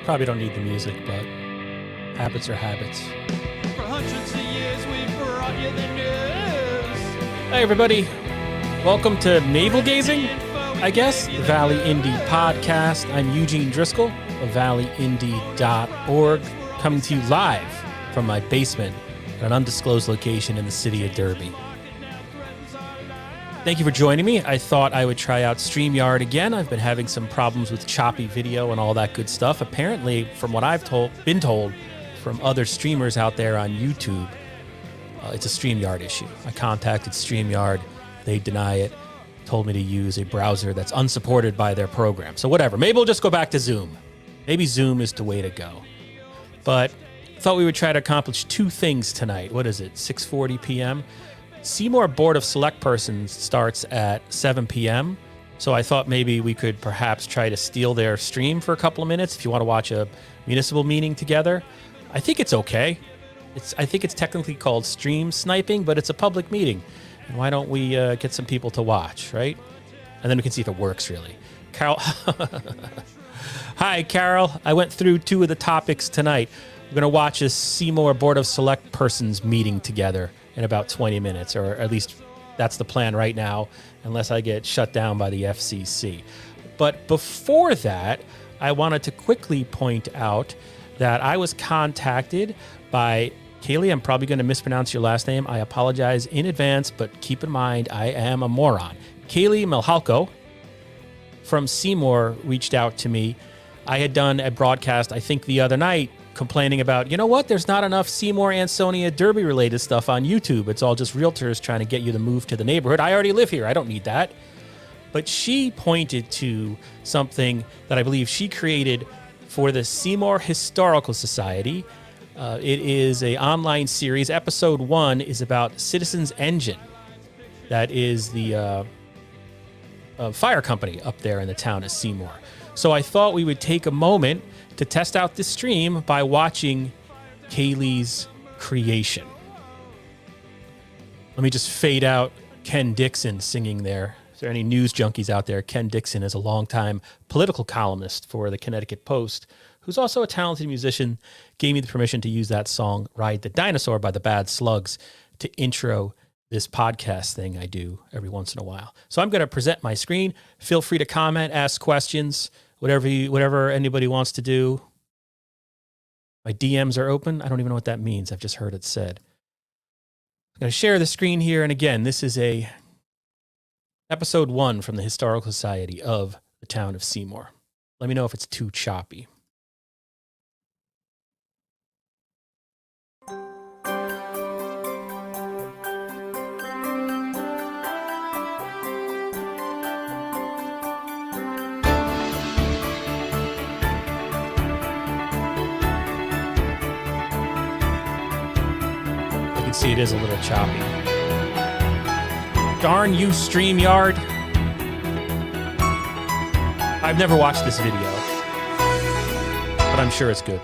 Probably don't need the music, but habits are habits. For hundreds of years we've brought you the news. Hey everybody, welcome to Navel Gazing, I guess, the Valley Indy podcast. I'm Eugene Driscoll of valleyindy.org, coming to you live from my basement at an undisclosed location in the city of Derby. Thank you for joining me. I thought I would try out StreamYard again. I've been having some problems with choppy video and all that good stuff. Apparently, from what I've been told from other streamers out there on YouTube, it's a StreamYard issue. I contacted StreamYard. They deny it, told me to use a browser that's unsupported by their program. So whatever, maybe we'll just go back to Zoom. Maybe Zoom is the way to go. But I thought we would try to accomplish two things tonight. What is it, 6:40 p.m.? Seymour Board of Selectpersons starts at 7 p.m., so I thought maybe we could perhaps try to steal their stream for a couple of minutes if you want to watch a municipal meeting together. I think it's okay. I think it's technically called stream sniping, but it's a public meeting. And why don't we get some people to watch, right? And then we can see if it works, really. Carol. Hi, Carol. I went through two of the topics tonight. We're going to watch a Seymour Board of Selectpersons meeting together in about 20 minutes, or at least that's the plan right now, unless I get shut down by the FCC. But before that, I wanted to quickly point out that I was contacted by Kayleigh. I'm probably going to mispronounce your last name. I apologize in advance, but keep in mind, I am a moron. Kayleigh Mihalko from Seymour reached out to me. I had done a broadcast, I think the other night, complaining about, you know what, there's not enough Seymour, Ansonia, Derby related stuff on YouTube. It's all just realtors trying to get you to move to the neighborhood. I already live here. I don't need that. But she pointed to something that I believe she created for the Seymour Historical Society. It is an online series. Episode 1 is about Citizens Engine. That is the fire company up there in the town of Seymour. So I thought we would take a moment to test out this stream by watching Kayleigh's creation. Let me just fade out Ken Dixon singing there. If there are any news junkies out there, Ken Dixon is a longtime political columnist for the Connecticut Post, who's also a talented musician, gave me the permission to use that song, Ride the Dinosaur by the Bad Slugs, to intro this podcast thing I do every once in a while. So I'm going to present my screen. Feel free to comment, ask questions, whatever anybody wants to do. My DMs are open. I don't even know what that means. I've just heard it said. I'm going to share the screen here. And again, this is episode 1 from the Historical Society of the town of Seymour. Let me know if it's too choppy. See, it is a little choppy. Darn you, StreamYard. I've never watched this video, but I'm sure it's good.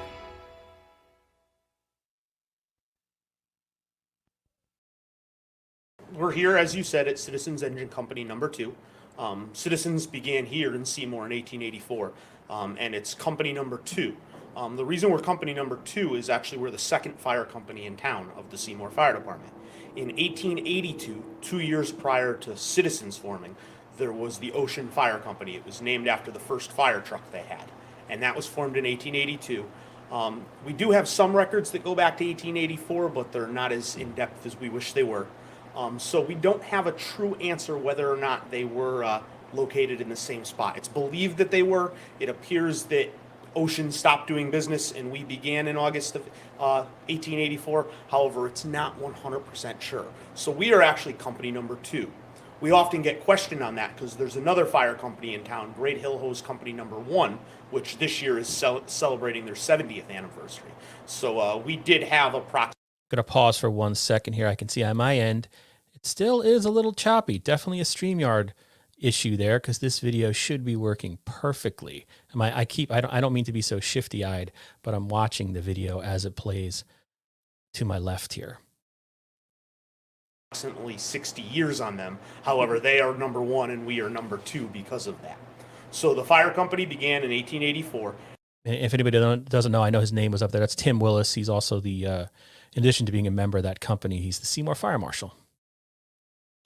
We're here, as you said, at Citizens Engine Company number 2. Citizens began here in Seymour in 1884, and it's company number 2. The reason we're company number 2 is actually we're the second fire company in town of the Seymour Fire Department. In 1882, 2 years prior to Citizens forming, there was the Ocean Fire Company. It was named after the first fire truck they had, and that was formed in 1882. We do have some records that go back to 1884, but they're not as in-depth as we wish they were. So we don't have a true answer whether or not they were located in the same spot. It's believed that they were. It appears that Ocean stopped doing business and we began in August of 1884. However, it's not 100% sure. So we are actually company number 2. We often get questioned on that because there's another fire company in town, Great Hill Hose Company number 1, which this year is celebrating their 70th anniversary. So we did have approximately... I'm going to pause for 1 second here. I can see on my end, it still is a little choppy. Definitely a StreamYard issue there, because this video should be working perfectly. I don't mean to be so shifty-eyed, but I'm watching the video as it plays to my left here. Approximately 60 years on them. However, they are number 1 and we are number 2 because of that. So the fire company began in 1884. And if anybody doesn't know, I know his name was up there. That's Tim Willis. He's also the, in addition to being a member of that company, he's the Seymour Fire Marshal.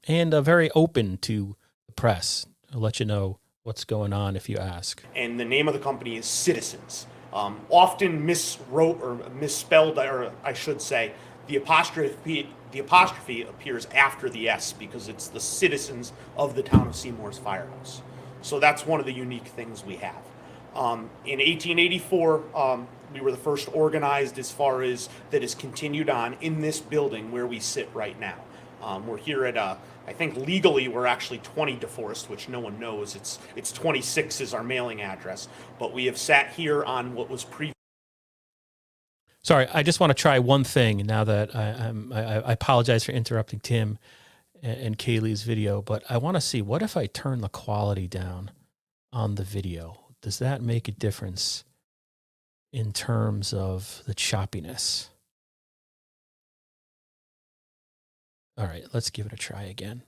And very open to the press. I'll let you know what's going on if you ask. And the name of the company is Citizens. Often miswrote or misspelled, or I should say, the apostrophe appears after the S because it's the citizens of the town of Seymour's firehouse. So that's one of the unique things we have. In 1884, we were the first organized as far as that is continued on in this building where we sit right now. We're here at, I think legally we're actually 20 DeForest, which no one knows. It's 26 is our mailing address, but we have sat here on what was previous. Sorry, I just want to try one thing now that I apologize for interrupting Tim and Kayleigh's video, but I want to see, what if I turn the quality down on the video? Does that make a difference in terms of the choppiness? All right, let's give it a try again.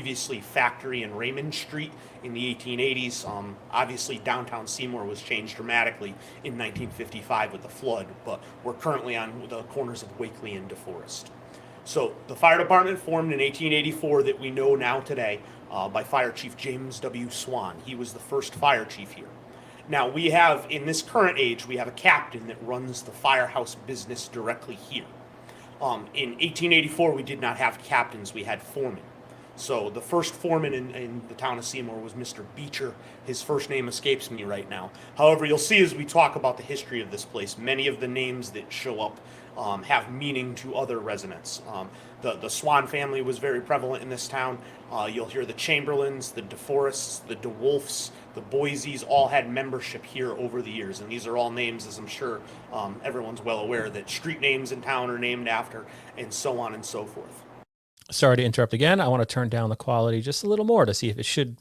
Previously factory in Raymond Street in the 1880s. Obviously downtown Seymour was changed dramatically in 1955 with the flood, but we're currently on the corners of Wakely and DeForest. So the fire department formed in 1884 that we know now today by Fire Chief James W. Swan. He was the first fire chief here. Now we have, in this current age, we have a captain that runs the firehouse business directly here. In 1884, we did not have captains, we had foremen. So the first foreman in the town of Seymour was Mr. Beecher. His first name escapes me right now. However, you'll see as we talk about the history of this place, many of the names that show up have meaning to other residents. The Swan family was very prevalent in this town. You'll hear the Chamberlains, the DeForests, the DeWolfs, the Boise's all had membership here over the years. And these are all names, as I'm sure everyone's well aware, that street names in town are named after, and so on and so forth. Sorry to interrupt again. I want to turn down the quality just a little more to see if it should.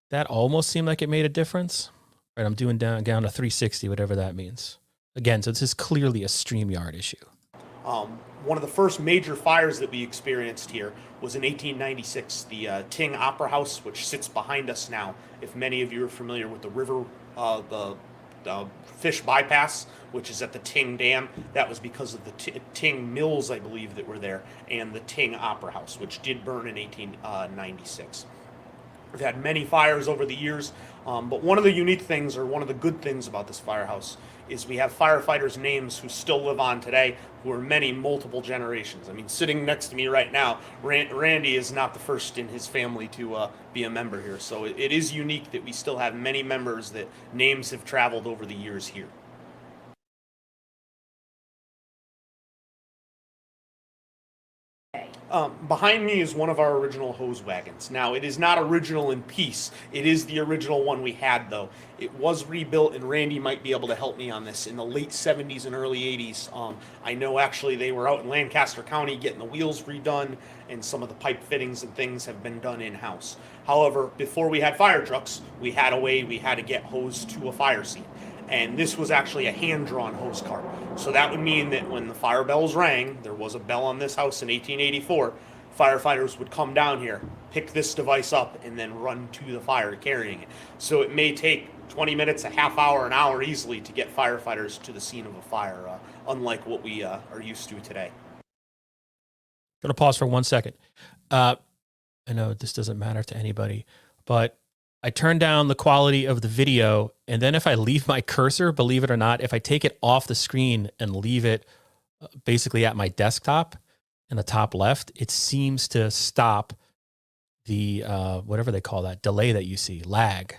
That almost seemed like it made a difference. Right, I'm doing down to 360, whatever that means. Again, so this is clearly a StreamYard issue. One of the first major fires that we experienced here was in 1896, the Ting Opera House, which sits behind us now. If many of you are familiar with the river, the fish bypass, which is at the Ting Dam, that was because of the Ting Mills, I believe, that were there, and the Ting Opera House, which did burn in 1896. We've had many fires over the years, but one of the unique things, or one of the good things about this firehouse, is we have firefighters' names who still live on today, who are multiple generations. I mean, sitting next to me right now, Randy is not the first in his family to be a member here. So it is unique that we still have many members that names have traveled over the years here. Behind me is one of our original hose wagons. Now, it is not original in piece. It is the original one we had, though. It was rebuilt, and Randy might be able to help me on this, in the late 70s and early 80s. I know actually they were out in Lancaster County getting the wheels redone, and some of the pipe fittings and things have been done in-house. However, before we had fire trucks, we had to get hose to a fire scene. And this was actually a hand-drawn hose cart. So that would mean that when the fire bells rang, there was a bell on this house in 1884, firefighters would come down here, pick this device up, and then run to the fire carrying it. So it may take 20 minutes, a half hour, an hour easily to get firefighters to the scene of a fire, unlike what we are used to today. Going to pause for 1 second. I know this doesn't matter to anybody, but I turn down the quality of the video, and then if I leave my cursor, believe it or not, if I take it off the screen and leave it basically at my desktop in the top left, it seems to stop the, whatever they call that, delay that you see, lag.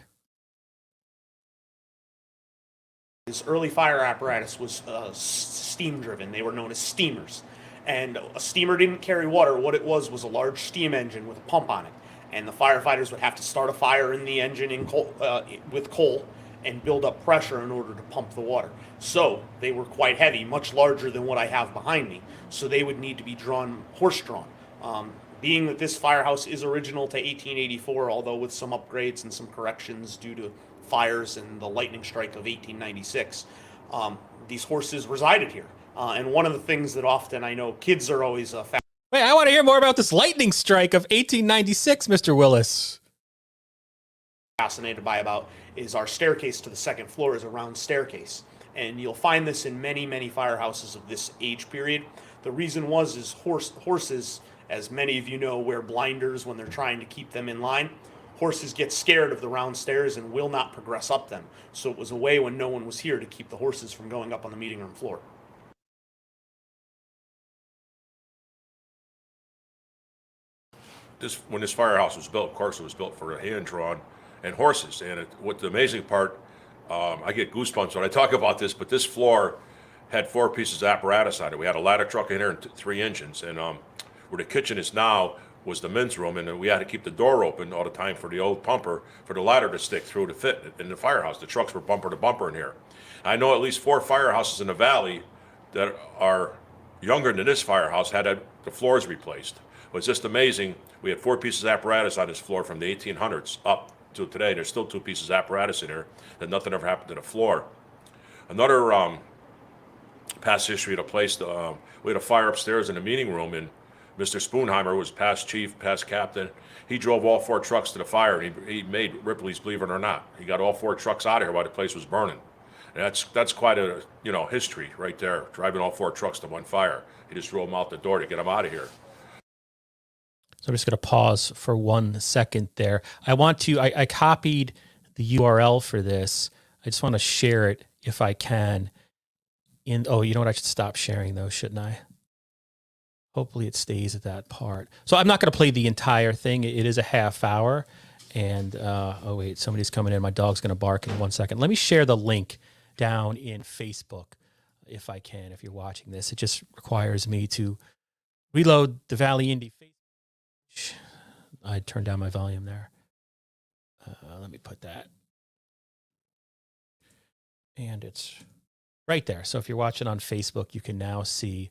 This early fire apparatus was steam-driven. They were known as steamers. And a steamer didn't carry water. What it was a large steam engine with a pump on it. And the firefighters would have to start a fire in the engine with coal and build up pressure in order to pump the water. So they were quite heavy, much larger than what I have behind me. So they would need to be horse-drawn. Being that this firehouse is original to 1884, although with some upgrades and some corrections due to fires and the lightning strike of 1896, these horses resided here. And one of the things that often I know kids are always Wait, I want to hear more about this lightning strike of 1896, Mr. Willis. fascinated by about is our staircase to the second floor is a round staircase. And you'll find this in many, many firehouses of this age period. The reason is horses, as many of you know, wear blinders when they're trying to keep them in line. Horses get scared of the round stairs and will not progress up them. So it was a way when no one was here to keep the horses from going up on the meeting room floor. When this firehouse was built, of course, it was built for hand-drawn and horses. And what the amazing part, I get goosebumps when I talk about this, but this floor had 4 pieces of apparatus on it. We had a ladder truck in there and 3 engines. And where the kitchen is now was the men's room, and we had to keep the door open all the time for the old pumper, for the ladder to stick through to fit in the firehouse. The trucks were bumper to bumper in here. I know at least 4 firehouses in the valley that are younger than this firehouse had the floors replaced. It was just amazing. We had 4 pieces of apparatus on this floor from the 1800s up to today. There's still 2 pieces of apparatus in here, that nothing ever happened to the floor. Another past history of the place, we had a fire upstairs in the meeting room, and Mr. Spoonheimer was past chief, past captain. He drove all 4 trucks to the fire, and he made Ripley's, believe it or not. He got all 4 trucks out of here while the place was burning. And that's quite a history right there, driving all 4 trucks to one fire. He just drove them out the door to get them out of here. So I'm just going to pause for 1 second there. I copied the URL for this. I just want to share it if I can. You know what? I should stop sharing those, shouldn't I? Hopefully it stays at that part. So I'm not going to play the entire thing. It is a half hour. And, oh wait, somebody's coming in. My dog's going to bark in 1 second. Let me share the link down in Facebook if I can, if you're watching this. It just requires me to reload the Valley Indy Facebook. I turned down my volume there. Let me put that. And it's right there. So if you're watching on Facebook, you can now see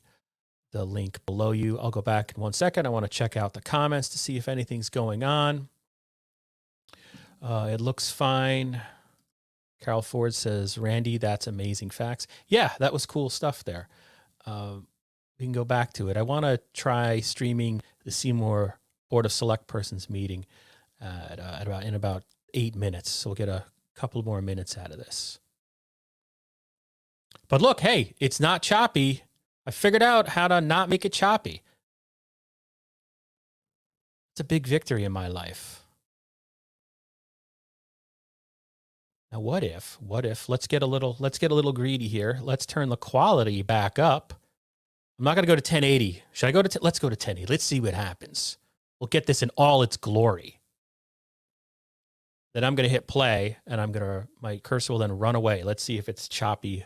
the link below you. I'll go back in 1 second. I want to check out the comments to see if anything's going on. It looks fine. Carol Ford says, Randy, that's amazing facts. Yeah, that was cool stuff there. We can go back to it. I want to try streaming the Seymour Board of Selectpersons meeting in about 8 minutes. So we'll get a couple more minutes out of this. But look, hey, it's not choppy. I figured out how to not make it choppy. It's a big victory in my life. Now, what if, let's get a little greedy here. Let's turn the quality back up. I'm not going to go to 1080. Should I go to, let's go to 1080. Let's see what happens. We'll get this in all its glory. Then I'm going to hit play and my cursor will then run away. Let's see if it's choppy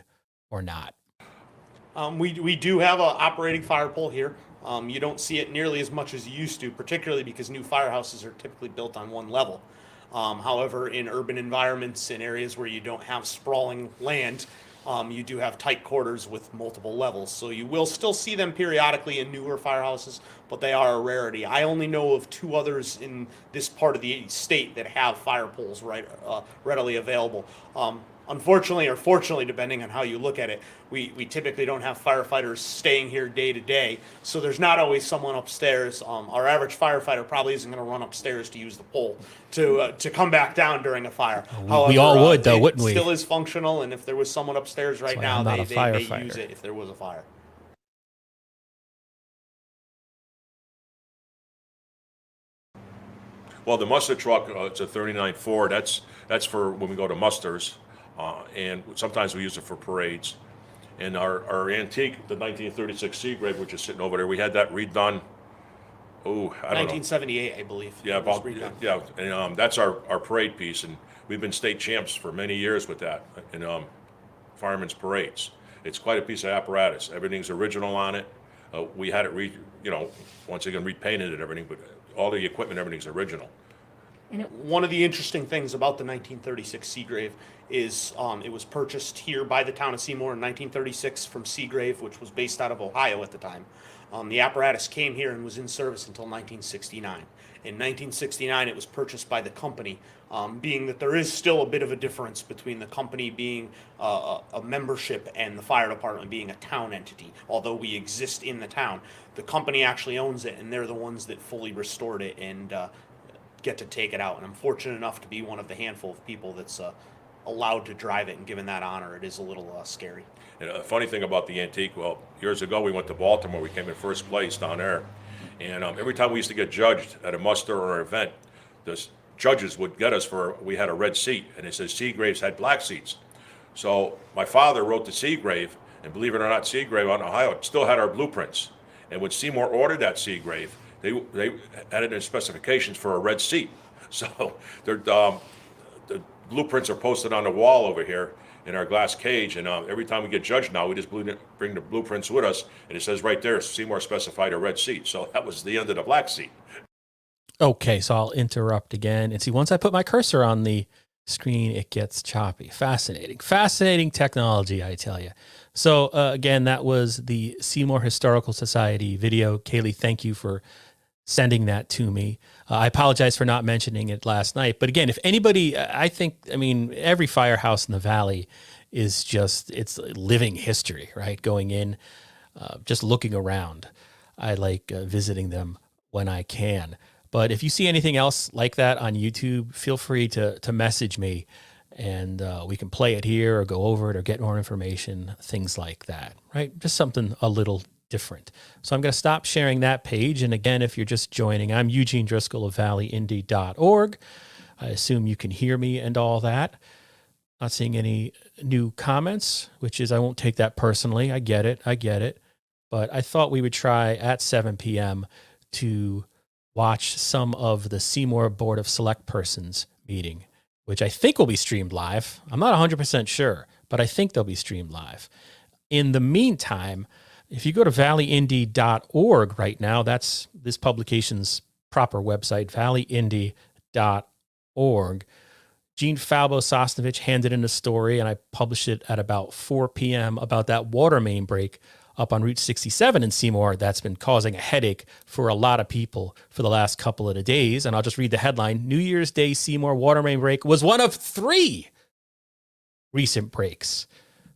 or not. We do have an operating fire pole here. You don't see it nearly as much as you used to, particularly because new firehouses are typically built on one level. However, in urban environments, in areas where you don't have sprawling land, you do have tight quarters with multiple levels. So you will still see them periodically in newer firehouses, but they are a rarity. I only know of 2 others in this part of the state that have fire poles readily available. Unfortunately, or fortunately, depending on how you look at it, we typically don't have firefighters staying here day to day, so there's not always someone upstairs. Our average firefighter probably isn't going to run upstairs to use the pole to come back down during a fire. However, we all would, though, wouldn't we? It still is functional, and if there was someone upstairs right now, they may use it if there was a fire. Well, the muster truck, it's a 39 Ford. That's for when we go to musters. And sometimes we use it for parades. And our antique, the 1936 Seagrave, which is sitting over there, we had that redone. Oh, I don't 1978, I believe. Yeah, and that's our parade piece, and we've been state champs for many years with that in firemen's parades. It's quite a piece of apparatus. Everything's original on it. We had it once again repainted and everything, but all the equipment, everything's original. One of the interesting things about the 1936 Seagrave is it was purchased here by the town of Seymour in 1936 from Seagrave, which was based out of Ohio at the time. The apparatus came here and was in service until 1969. In 1969, it was purchased by the company, being that there is still a bit of a difference between the company being a membership and the fire department being a town entity. Although we exist in the town, the company actually owns it, and they're the ones that fully restored it and get to take it out. And I'm fortunate enough to be one of the handful of people that's allowed to drive it, and given that honor, it is a little scary. And a funny thing about the antique, well, years ago we went to Baltimore. We came in first place down there. And every time we used to get judged at a muster or an event, the judges would get us we had a red seat, and it says Seagraves had black seats. So my father wrote to Seagrave, and believe it or not, Seagrave on Ohio still had our blueprints. And when Seymour ordered that Seagrave, they added in specifications for a red seat. So the blueprints are posted on the wall over here in our glass cage, and every time we get judged now, we just bring the blueprints with us, and it says right there, Seymour specified a red seat. So that was the end of the black seat. Okay, so I'll interrupt again. And see, once I put my cursor on the screen, it gets choppy. Fascinating technology, I tell you. So again, that was the Seymour Historical Society video. Kayleigh, thank you for sending that to me. I apologize for not mentioning it last night. But again, if anybody, I mean, every firehouse in the Valley is it's living history, right? Going in, just looking around. I like visiting them when I can. But if you see anything else like that on YouTube, feel free to message me, and we can play it here or go over it or get more information, things like that, right? Just something a little different. So I'm going to stop sharing that page. And again, if you're just joining, I'm Eugene Driscoll of valleyindy.org. I assume you can hear me and all that. Not seeing any new comments, which is, I won't take that personally. I get it. But I thought we would try at 7 p.m. to watch some of the Seymour Board of Selectpersons meeting, which I think will be streamed live. I'm not 100% sure, but I think they'll be streamed live. In the meantime, if you go to valleyindy.org right now, that's this publication's proper website, valleyindy.org. Gene Falbo-Sosnovich handed in a story, and I published it at about 4 p.m. about that water main break up on Route 67 in Seymour that's been causing a headache for a lot of people for the last couple of days. And I'll just read the headline. New Year's Day Seymour water main break was one of 3 recent breaks.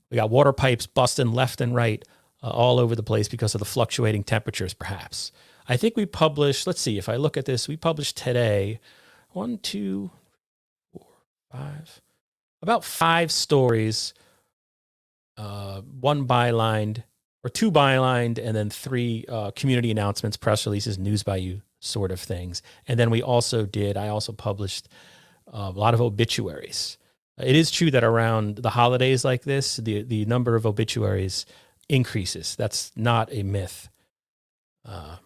We got water pipes busting left and right all over the place because of the fluctuating temperatures, perhaps. I think we published, let's see, if I look at this, we published today, 1, 2, 4, 5, about 5 stories, 1 bylined, or 2 bylined, and then 3 community announcements, press releases, news by you sort of things. And then I also published a lot of obituaries. It is true that around the holidays like this, the number of obituaries increases. That's not a myth. I've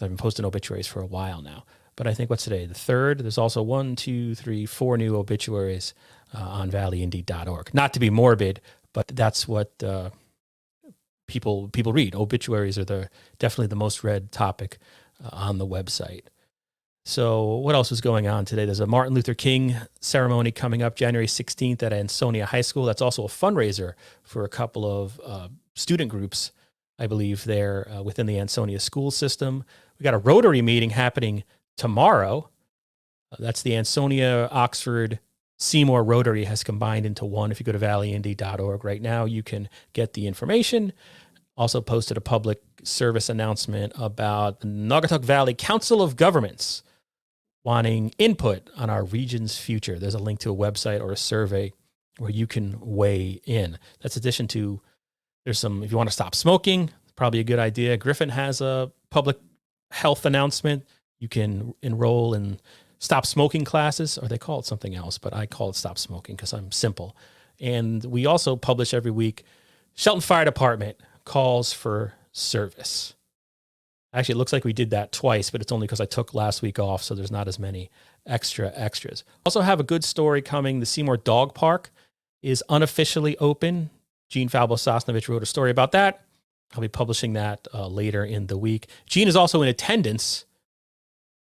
been posting obituaries for a while now. But I think, what's today? The 3rd. There's also 1, 2, 3, 4 new obituaries on valleyindy.org. Not to be morbid, but that's what people read. Obituaries are definitely the most read topic on the website. So what else is going on today? There's a Martin Luther King ceremony coming up January 16th at Ansonia High School. That's also a fundraiser for a couple of student groups, I believe, there within the Ansonia school system. We got a Rotary meeting happening tomorrow. That's the Ansonia, Oxford, Seymour Rotary has combined into one. If you go to valleyindy.org right now, you can get the information. Also posted a public service announcement about the Naugatuck Valley Council of Governments wanting input on our region's future. There's a link to a website or a survey where you can weigh in. That's addition to, there's some, if you want to stop smoking, probably a good idea. Griffin has a public health announcement. You can enroll in stop smoking classes, or they call it something else, but I call it stop smoking because I'm simple. And we also publish every week, Shelton Fire Department calls for service. Actually, it looks like we did that twice, but it's only because I took last week off, so there's not as many extras. Also have a good story coming. The Seymour Dog Park is unofficially open. Gene Falbo-Sosnovich wrote a story about that. I'll be publishing that later in the week. Gene is also in attendance,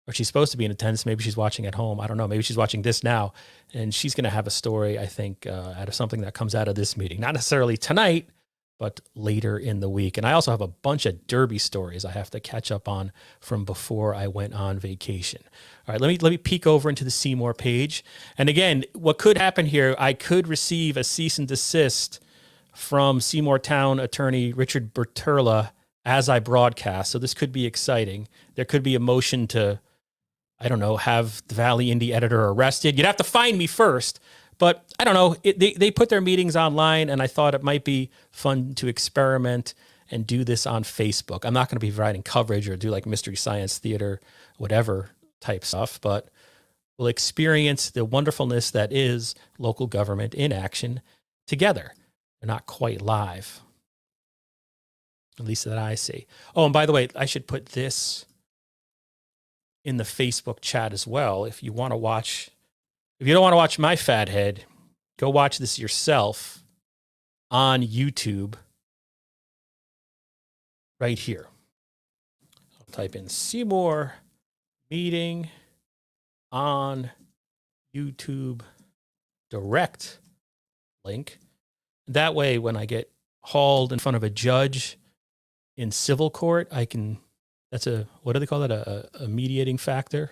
or she's supposed to be in attendance. Maybe she's watching at home. I don't know. Maybe she's watching this now, and she's going to have a story, I think, out of something that comes out of this meeting. Not necessarily tonight, but later in the week. And I also have a bunch of Derby stories I have to catch up on from before I went on vacation. All right, let me peek over into the Seymour page. And again, what could happen here, I could receive a cease and desist from Seymour Town Attorney Richard Berterla as I broadcast. So this could be exciting. There could be a motion to, I don't know, have the Valley Indy editor arrested. You'd have to find me first. But I don't know. They put their meetings online, and I thought it might be fun to experiment and do this on Facebook. I'm not going to be providing coverage or do like Mystery Science Theater, whatever type stuff, but we'll experience the wonderfulness that is local government in action together. They're not quite live, at least that I see. Oh, and by the way, I should put this in the Facebook chat as well. If you want to watch, if you don't want to watch my fat head, go watch this yourself on YouTube right here. I'll type in Seymour meeting on YouTube direct link. That way, when I get hauled in front of a judge in civil court, I can, that's a, what do they call that? A mediating factor.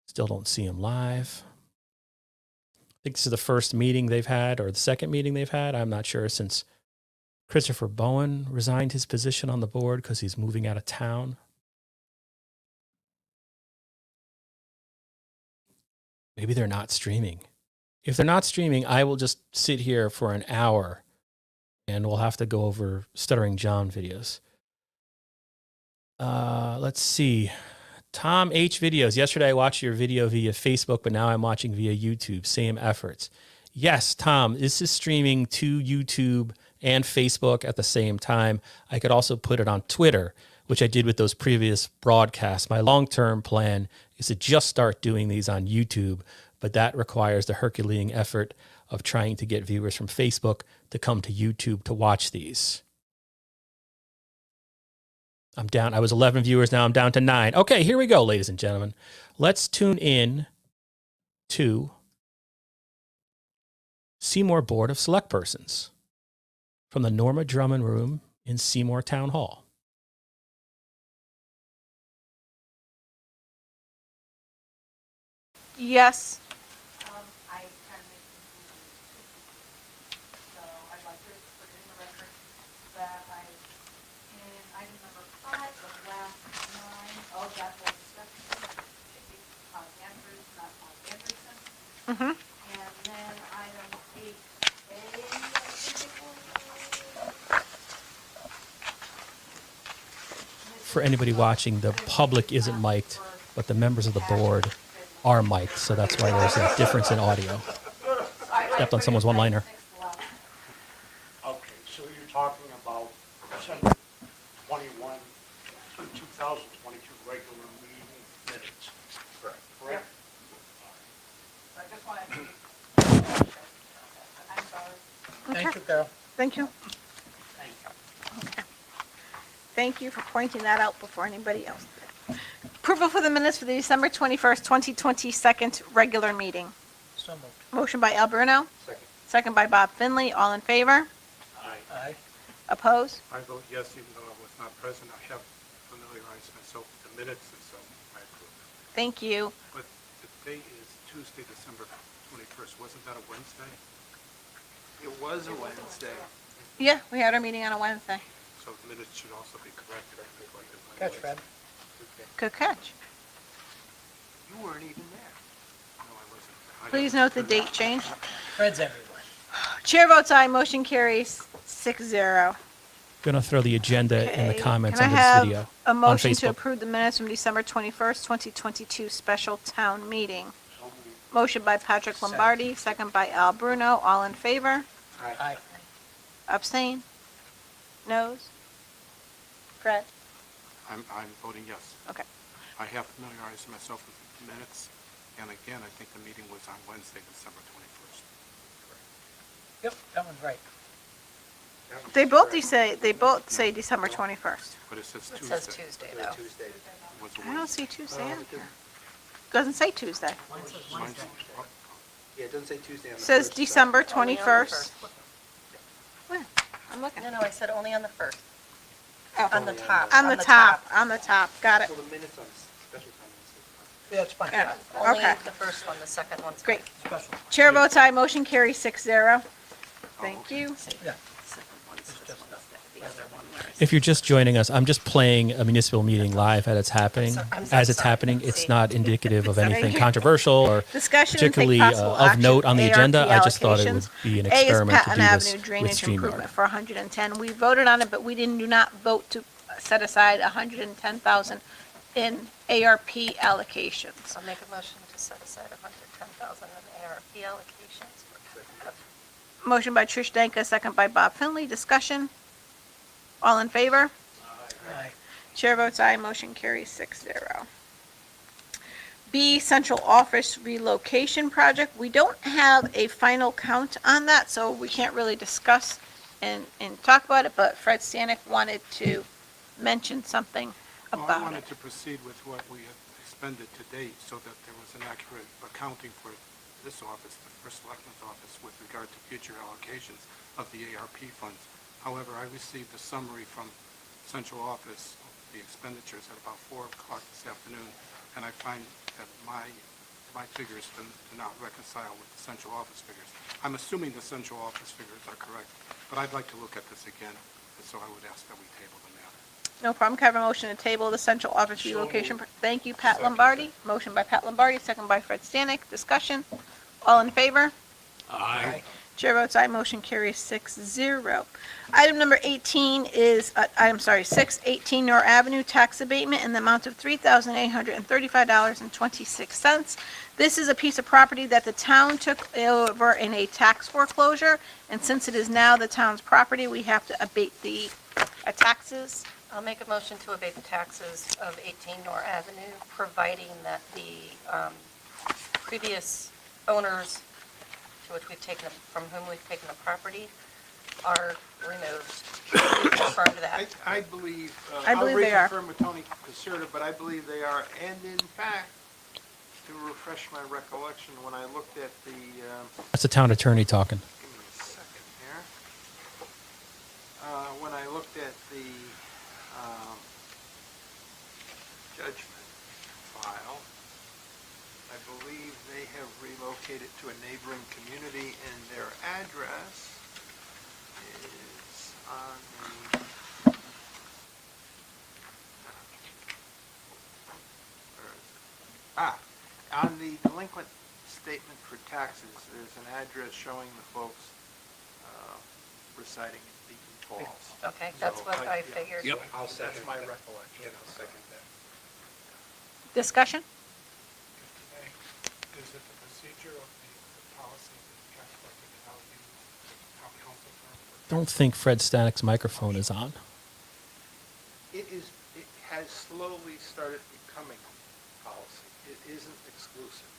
Still don't see him live. I think this is the first meeting they've had, or the second meeting they've had. I'm not sure, since Christopher Bowen resigned his position on the board because he's moving out of town. Maybe they're not streaming. If they're not streaming, I will just sit here for an hour and we'll have to go over Stuttering John videos. Let's see. Tom H. videos. Yesterday I watched your video via Facebook, but now I'm watching via YouTube. Same efforts. Yes, Tom, this is streaming to YouTube and Facebook at the same time. I could also put it on Twitter, which I did with those previous broadcasts. My long-term plan is to just start doing these on YouTube, but that requires the Herculean effort of trying to get viewers from Facebook to come to YouTube to watch these. I'm down. I was 11 viewers. Now I'm down to 9. Okay, here we go, ladies and gentlemen. Let's tune in to Seymour Board of Selectpersons from the Norma Drummond Room in Seymour Town Hall. Yes. I can make so I'd like to put in the record that in item number 5 of last 9, that was discussion, Andrews, not Anderson. Mm-hmm. And then item 8A, For anybody watching, the public isn't mic'd, but the members of the board are mic'd, so that's why there's that difference in audio. Stepped on someone's one-liner. Okay, so you're talking about December 21, 2022 regular meeting minutes. Correct? I just wanted to, I'm sorry. Thank you, Carol. Thank you. Okay. Thank you for pointing that out before anybody else did. Approval for the minutes for the December 21st, 2022 regular meeting. So moved. Motion by Al Bruno. Second. Second by Bob Finley. All in favor? Aye. Opposed? I vote yes, even though I was not present. I have familiarized myself with the minutes, and so I approve. Thank you. But the date is Tuesday, December 21st. Wasn't that a Wednesday? It was a Wednesday. Yeah, we had our meeting on a Wednesday. So the minutes should also be corrected. Catch, Fred. Good catch. You weren't even there. No, I wasn't. Please note the date change. Fred's everywhere. Chair votes aye. Motion carries 6-0. Going to throw the agenda in the Okay. comments Can on I this have video a on motion to Facebook. approve the minutes from December 21st, 2022 special town meeting? Motion by Patrick Lombardi, second by Al Bruno. All in favor? Aye. Abstain? Noes? Fred? I'm voting yes. Okay. I have familiarized myself with the minutes, and again, I think the meeting was on Wednesday, December 21st. Yep, that one's right. They both say December 21st. But it says It Tuesday. says Tuesday, though. It was a I don't Wednesday. see Tuesday in here. Doesn't say Tuesday. Wednesday. Oh, Yeah, it doesn't say Tuesday on the Says first, December Only on the 21st. first. Where? I'm looking. No, I said only on the first. Oh. On the top. On the top. On the top. Got it. So the minutes on special time minutes. Yeah, it's fine. Yeah. Only Okay. the first one, the second one's. Great. Special. Chair votes aye. Motion carries 6-0. Thank you. Yeah. Second one says just Wednesday. If you're just joining us, I'm just playing a municipal meeting live as it's happening. As it's happening, it's not indicative of anything controversial or Discussion and take particularly possible of note action, on the ARP agenda. I just thought it would allocations. be an A is experiment to Patton do Avenue this with drainage improvement StreamYard. for 110. We voted on it, but we do not vote to set aside 110,000 in ARP allocations. I'll make a motion to set aside 110,000 in ARP allocations. Motion by Trish Danka, second by Bob Finley. Discussion? All in favor? Aye. Chair votes aye, motion carries 6-0. B, central office relocation project. We don't have a final count on that, so we can't really discuss and talk about it, but Fred Stanek wanted to mention something Well, I about wanted it. to proceed with what we have expended to date so that there was an accurate accounting for this office, the First Selectman's office, with regard to future allocations of the ARP funds. However, I received a summary from central office, of the expenditures at about 4 o'clock this afternoon, and I find that my figures do not reconcile with the central office figures. I'm assuming the central office figures are correct, but I'd like to look at this again, and so I would ask that we table the matter. No problem. Can I have a motion to table the central office relocation? Thank you, Pat Lombardi. Motion by Pat Lombardi, second by Fred Stanek. Discussion? All in favor? Aye. Chair votes aye, motion carries 6-0. Item number 18 is, 618 North Avenue, tax abatement in the amount of $3,835.26. This is a piece of property that the town took over in a tax foreclosure, and since it is now the town's property, we have to abate the taxes. I'll make a motion to abate the taxes of 18 North Avenue, providing that the previous owners to which we've taken, from whom we've taken the property are removed. Confirm that. I believe, I believe they are. I'll reconfirm with Tony Caserta, but I believe they are. And in fact, to refresh my recollection, when I looked at the, That's the town attorney talking. give me a second here. When I looked at the judgment file, I believe they have relocated to a neighboring community, and their address is on the, where is it? On the delinquent statement for taxes, there's an address showing the folks residing in Beacon Falls. Okay, that's what I figured. Yep. I'll second my recollection. I'll second that. Discussion? Is it the procedure of the policy that tax collector how you, how counsel firm? Don't think Fred Stanek's microphone is on. It has slowly started becoming policy. It isn't exclusive.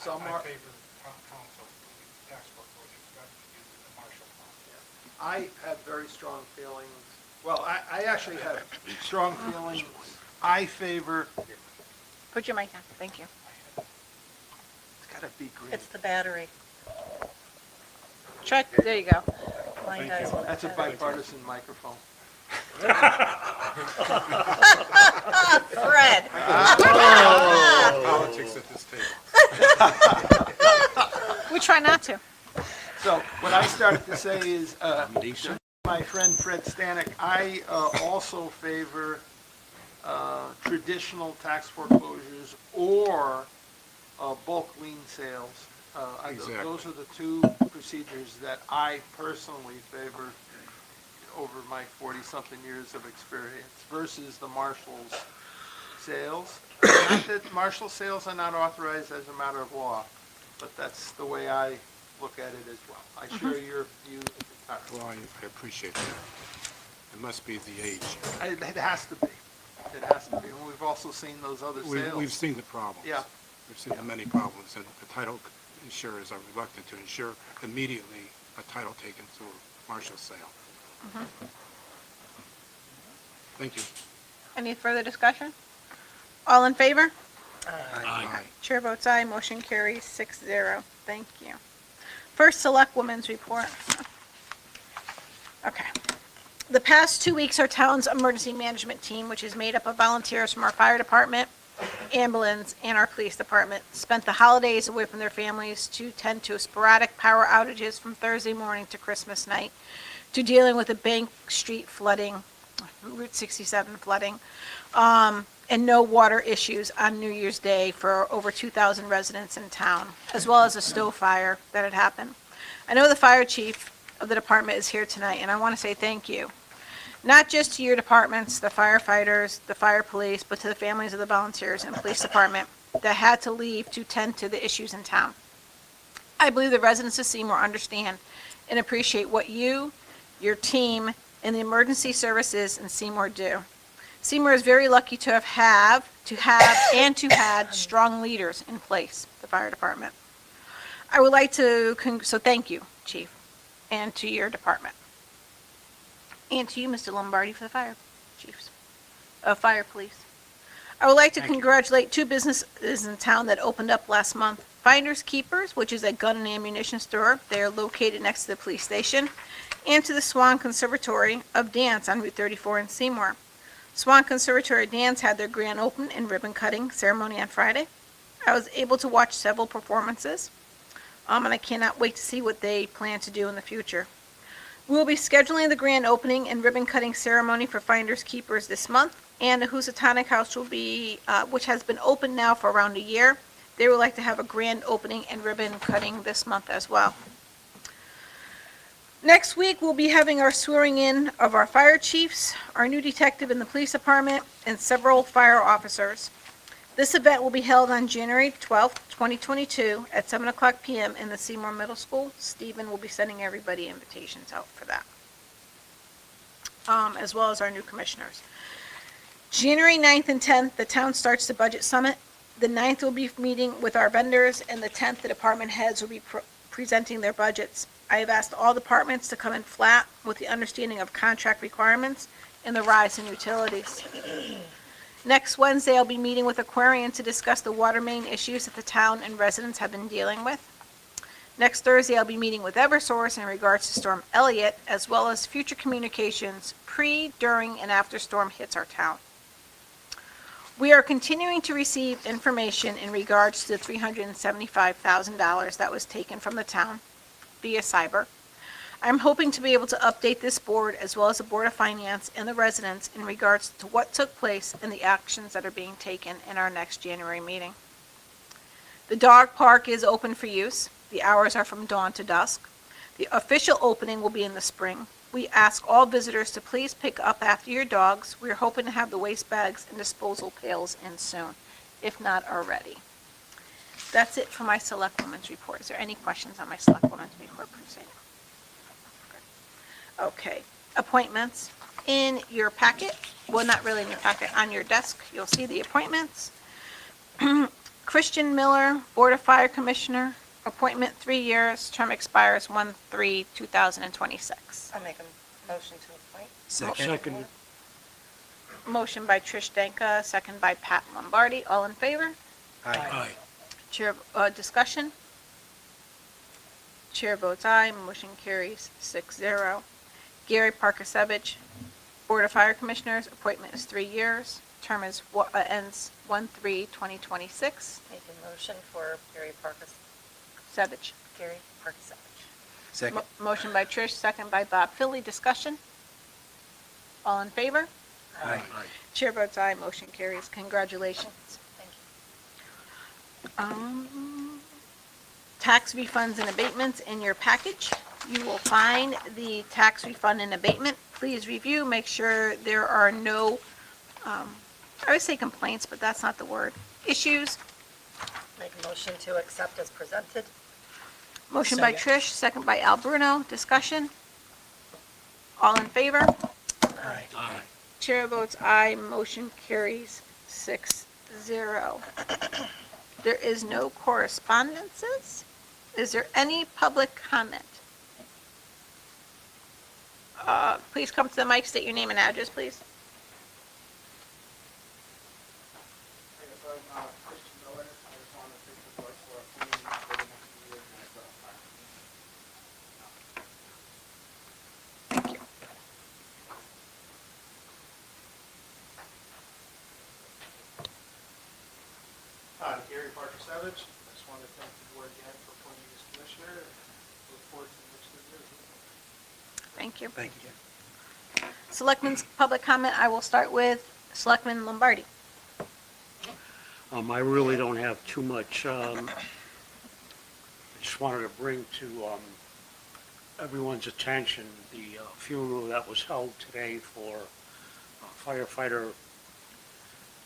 Some I are, favor counsel, tax foreclosures, rather than using the Marshall Plan. I have very strong feelings, well, I actually have strong feelings. I favor, Put your mic on. Thank you. it's gotta be green. It's the battery. Try, there you go. Mine dies when That's a the battery- bipartisan microphone. Fred, Politics at this table. we try not to. So what I started to say is, my friend Fred Stanek, I also favor traditional tax foreclosures or bulk lien sales. Exactly. Those are the two procedures that I personally favor over my 40-something years of experience versus the Marshall's sales. Not that Marshall sales are not authorized as a matter of law, but that's the way I look at it as well. I share your view entirely. Well, I appreciate that. It must be the age. It has to be. It has to be. And we've also seen those other We've sales. seen the problems. Yeah. We've seen the many problems, and the title insurers are reluctant to insure immediately a title taken through a Marshall sale. Thank you. Any further discussion? All in favor? Aye. Chair votes aye, motion carries 6-0. Thank you. First Select Women's Report. Okay. The past 2 weeks, our town's emergency management team, which is made up of volunteers from our fire department, ambulance, and our police department, spent the holidays away from their families to tend to sporadic power outages from Thursday morning to Christmas night. to dealing with the Bank Street flooding, Route 67 flooding, and no water issues on New Year's Day for over 2,000 residents in town, as well as a stove fire that had happened. I know the fire chief of the department is here tonight, and I want to say thank you. Not just to your departments, the firefighters, the fire police, but to the families of the volunteers and police department that had to leave to tend to the issues in town. I believe the residents of Seymour understand and appreciate what you, your team, and the emergency services in Seymour do. Seymour is very lucky to have strong leaders in place, the fire department. I would like to, so thank you, Chief, and to your department. And to you, Mr. Lombardi, for the fire chiefs, fire police. I would like to congratulate two businesses in town that opened up last month. Finders Keepers, which is a gun and ammunition store. They are located next to the police station. And to the Swan Conservatory of Dance on Route 34 in Seymour. Swan Conservatory of Dance had their grand open and ribbon cutting ceremony on Friday. I was able to watch several performances, and I cannot wait to see what they plan to do in the future. We will be scheduling the grand opening and ribbon cutting ceremony for Finders Keepers this month, and the Housatonic House will be, which has been open now for around a year. They would like to have a grand opening and ribbon cutting this month as well. Next week, we'll be having our swearing in of our fire chiefs, our new detective in the police department, and several fire officers. This event will be held on January 12th, 2022 at 7 o'clock p.m. in the Seymour Middle School. Stephen will be sending everybody invitations out for that, as well as our new commissioners. January 9th and 10th, the town starts the budget summit. The 9th will be meeting with our vendors, and the 10th, the department heads will be presenting their budgets. I have asked all departments to come in flat with the understanding of contract requirements and the rise in utilities. Next Wednesday, I'll be meeting with Aquarian to discuss the water main issues that the town and residents have been dealing with. Next Thursday, I'll be meeting with Eversource in regards to Storm Elliott, as well as future communications pre, during, and after storm hits our town. We are continuing to receive information in regards to the $375,000 that was taken from the town via cyber. I'm hoping to be able to update this board as well as the Board of Finance and the residents in regards to what took place and the actions that are being taken in our next January meeting. The dog park is open for use. The hours are from dawn to dusk. The official opening will be in the spring. We ask all visitors to please pick up after your dogs. We're hoping to have the waste bags and disposal pails in soon, if not already. That's it for my Selectwoman's report. Is there any questions on my Selectwoman's report per se? Okay, appointments in your packet. Well, not really in your packet, on your desk. You'll see the appointments. Christian Miller, Board of Fire Commissioner, appointment 3 years, term expires 1/3/2026. I'll make a motion to appoint. Second. Motion by Trish Danka, second by Pat Lombardi. All in favor? Aye. Chair, discussion? Chair votes aye, motion carries 6-0. Gary Parkasevich, Board of Fire Commissioners, appointment is 3 years. Term is, ends 1/3/2026. Make a motion for Gary Parkas. Savage. Gary Parkasevich. Second. Motion by Trish, second by Bob Philly. Discussion? All in favor? Aye. Chair votes aye, motion carries. Congratulations. Thank Tax refunds and abatements in your package. You will find the tax refund and abatement. Please review, make sure there are no, I would say complaints, but that's not the word. Issues. you. Make a motion to accept as presented. Motion by Trish, second by Al Bruno. Discussion? All in favor? Aye. Chair votes aye, motion carries 6-0. There is no correspondences. Is there any public comment? Please come to the mic, state your name and address, please. I'm Christian Miller. I just want to thank the board for appointing me for the next 2 years as a fire Thank you. Gary Parkasevich. I just want to thank the board again for appointing me as commissioner and look forward to the next 2 years. Thank you. Thank you. Selectmen's public comment, I will start with Selectman Lombardi. I really don't have too much. I just wanted to bring to everyone's attention the funeral that was held today for firefighter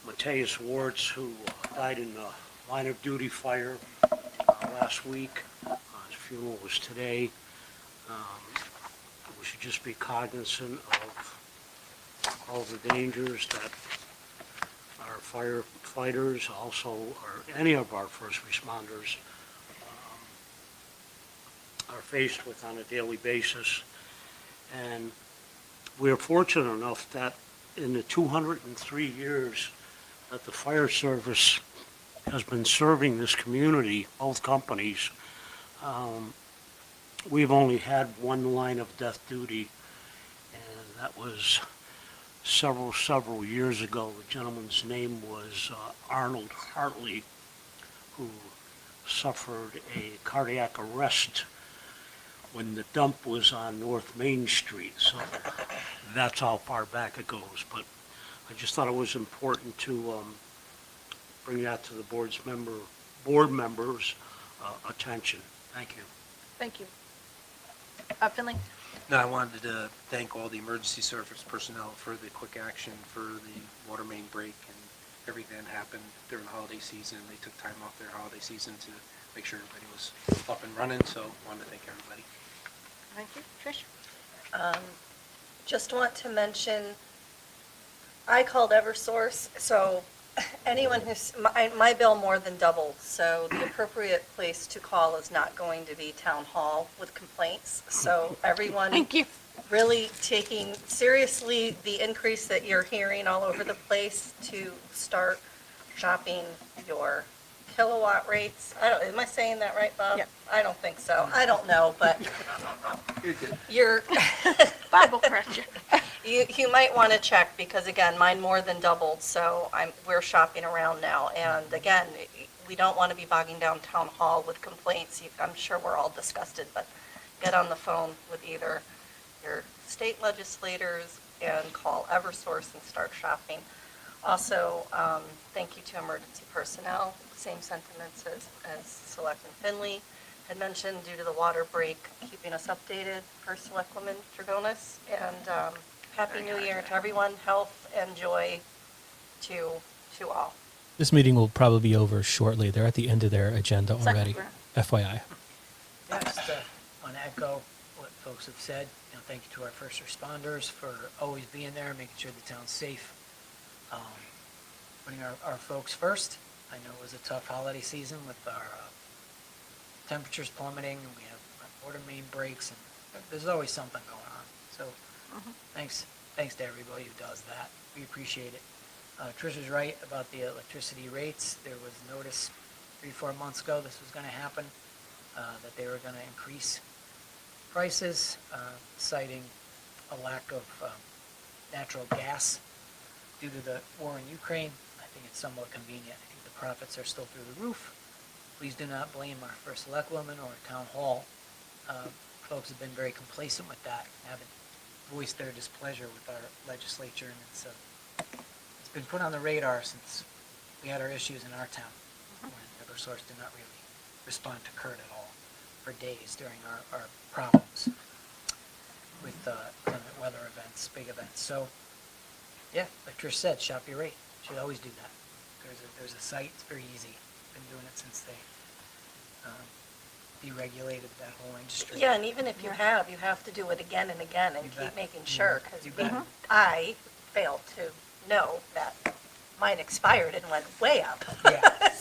Mateus Wartz, who died in a line of duty fire last week. His funeral was today. We should just be cognizant of all the dangers that our firefighters, also, or any of our first responders, are faced with on a daily basis. And we are fortunate enough that in the 203 years that the fire service has been serving this community, both companies, we've only had one line of death duty, and that was several years ago. The gentleman's name was Arnold Hartley, who suffered a cardiac arrest when the dump was on North Main Street. So that's how far back it goes. But I just thought it was important to bring that to the board members' attention. Thank you. Thank you. Finley? No, I wanted to thank all the emergency service personnel for the quick action for the water main break and everything that happened during the holiday season. They took time off their holiday season to make sure everybody was up and running, so wanted to thank everybody. Thank you. Trish? Just want to mention, I called Eversource, so anyone who's, my bill more than doubled, so the appropriate place to call is not going to be Town Hall with complaints. So everyone Thank you. really taking seriously the increase that you're hearing all over the place to start shopping your kilowatt rates. Am I saying that right, Bob? Yep. I don't think so. I don't know, but you're, Bob will correct you. you might want to check, because again, mine more than doubled, so we're shopping around now. And again, we don't want to be bogging down Town Hall with complaints. I'm sure we're all disgusted, but get on the phone with either your state legislators and call Eversource and start shopping. Also, thank you to emergency personnel, same sentiments as Selectman Finley had mentioned, due to the water break, keeping us updated for Selectwoman Dragonis. And Happy New Year to everyone, health and joy to all. This meeting will probably be over shortly. They're at the end of their agenda already. FYI. Yeah, just want to echo what folks have said. Thank you to our first responders for always being there, making sure the town's safe, putting our folks first. I know it was a tough holiday season with our temperatures plummeting, and we have water main breaks, and there's always something going on. So thanks to everybody who does that. We appreciate it. Trish is right about the electricity rates. There was notice 3-4 months ago this was going to happen, that they were going to increase prices, citing a lack of natural gas due to the war in Ukraine. I think it's somewhat convenient. I think the profits are still through the roof. Please do not blame our first select woman or town hall. Folks have been very complacent with that, haven't voiced their displeasure with our legislature, and it's been put on the radar since we had our issues in our town, when Eversource did not really respond to Kurt at all for days during our problems with inclement weather events, big events. So, yeah, like Trish said, shop your rate. Should always do that. There's a site, it's very easy. Been doing it since they deregulated that whole industry. Yeah, and even if you have to do it again and again and You keep bet. making sure, because You bet. I failed to know that mine expired and went way up.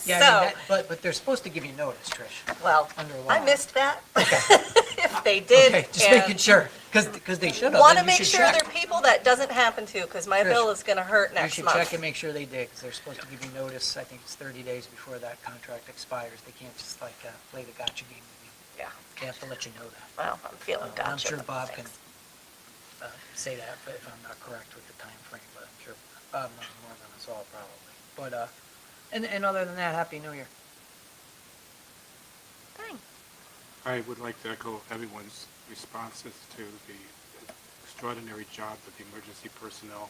Yeah, So, I mean, but they're supposed to give you notice, Trish. well, under law. I missed that. If they did. Okay, just making sure, because they should have. Want to then you make should sure check. they're people that doesn't happen to, because my Trish, bill is going to hurt You next should month. check and make sure they did, because they're supposed to give you notice. I think it's 30 days before that contract expires. They can't just play the gotcha game with you. Yeah, They have to let you know that. well, I'm feeling gotcha. I'm sure Bob can Thanks. say that, but if I'm not correct with the time frame, but I'm sure Bob knows more than us all probably. But, and other than that, Happy New Year. Thanks. I would like to echo everyone's responses to the extraordinary job that the emergency personnel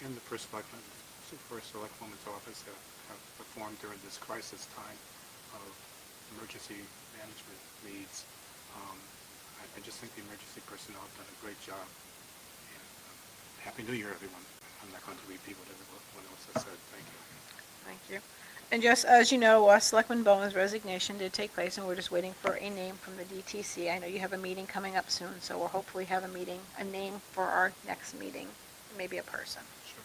in the First Selectwoman's office have performed during this crisis time of emergency management needs. I just think the emergency personnel have done a great job. And Happy New Year, everyone. I'm not going to repeat what everyone else has said. Thank you. Thank you. And just as you know, Selectman Bowen's resignation did take place, and we're just waiting for a name from the DTC. I know you have a meeting coming up soon, so we'll hopefully have a name for our next meeting, maybe a person. Sure.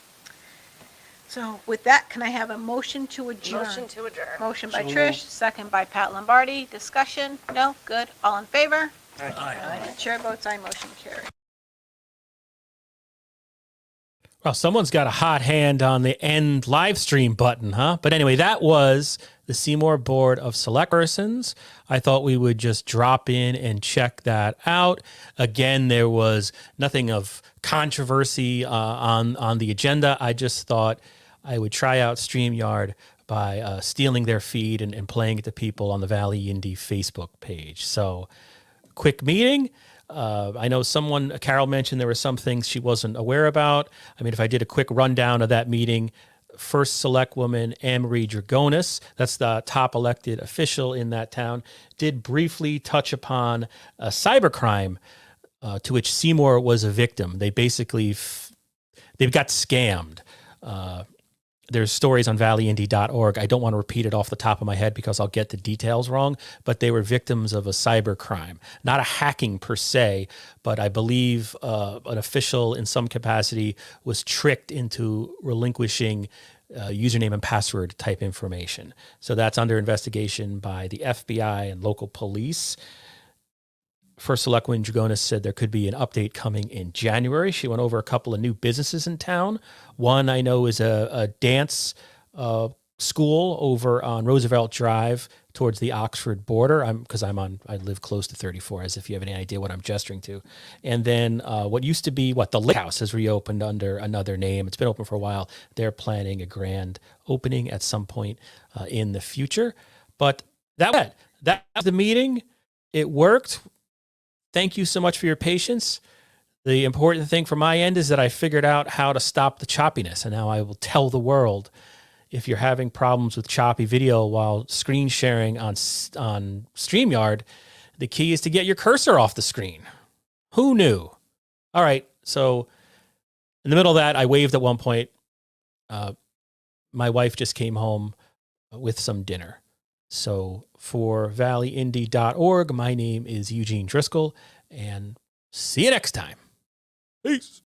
So with that, can I have a motion to adjourn? Motion to adjourn. Motion by So Trish, moved. second by Pat Lombardi. Discussion? No? Good. All in favor? Aye. Chair votes aye, motion carried. Well, someone's got a hot hand on the end live stream button, huh? But anyway, that was the Seymour Board of Selectpersons. I thought we would just drop in and check that out. Again, there was nothing of controversy on the agenda. I just thought I would try out StreamYard by stealing their feed and playing it to people on the Valley Indy Facebook page. So, quick meeting. I know Carol mentioned there were some things she wasn't aware about. I mean, if I did a quick rundown of that meeting, First Selectwoman Anne-Marie Dragonis, that's the top elected official in that town, did briefly touch upon a cybercrime to which Seymour was a victim. They basically, they got scammed. There's stories on valleyindy.org. I don't want to repeat it off the top of my head because I'll get the details wrong, but they were victims of a cyber crime. Not a hacking per se, but I believe an official in some capacity was tricked into relinquishing username and password type information. So that's under investigation by the FBI and local police. First Selectwoman Dragonis said there could be an update coming in January. She went over a couple of new businesses in town. One I know is a dance school over on Roosevelt Drive towards the Oxford border. I live close to 34, as if you have any idea what I'm gesturing to. And then what used to be the Lake House has reopened under another name. It's been open for a while. They're planning a grand opening at some point in the future. But that was the meeting. It worked. Thank you so much for your patience. The important thing from my end is that I figured out how to stop the choppiness, and now I will tell the world if you're having problems with choppy video while screen sharing on StreamYard, the key is to get your cursor off the screen. Who knew? All right, so in the middle of that, I waved at one point. My wife just came home with some dinner. So for valleyindy.org, my name is Eugene Driscoll, and see you next time. Peace.